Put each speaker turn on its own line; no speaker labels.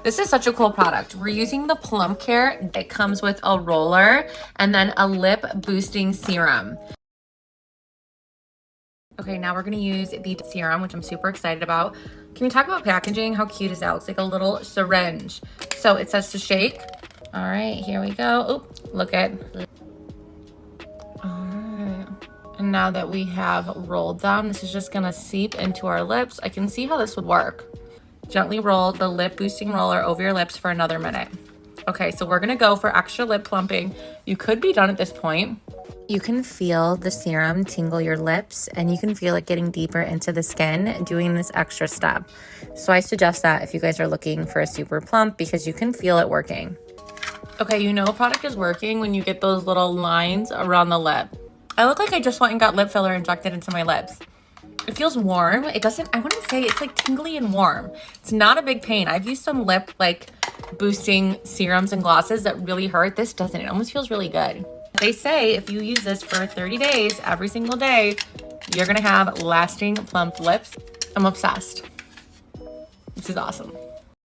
This is such a cool product. We're using the Plump Care. It comes with a roller and then a lip boosting serum. Okay, now we're gonna use the serum, which I'm super excited about. Can we talk about packaging? How cute is that? It looks like a little syringe. So it says to shake. All right, here we go. Oh, look at. All right. And now that we have rolled them, this is just gonna seep into our lips. I can see how this would work. Gently roll the lip boosting roller over your lips for another minute. Okay, so we're gonna go for extra lip plumping. You could be done at this point. You can feel the serum tingle your lips, and you can feel it getting deeper into the skin doing this extra step. So I suggest that if you guys are looking for a super plump, because you can feel it working. Okay, you know a product is working when you get those little lines around the lip. I look like I just went and got lip filler injected into my lips. It feels warm. It doesn't, I wouldn't say, it's like tingly and warm. It's not a big pain. I've used some lip like boosting serums and glosses that really hurt. This doesn't. It almost feels really good. They say if you use this for 30 days, every single day, you're gonna have lasting plump lips. I'm obsessed. This is awesome.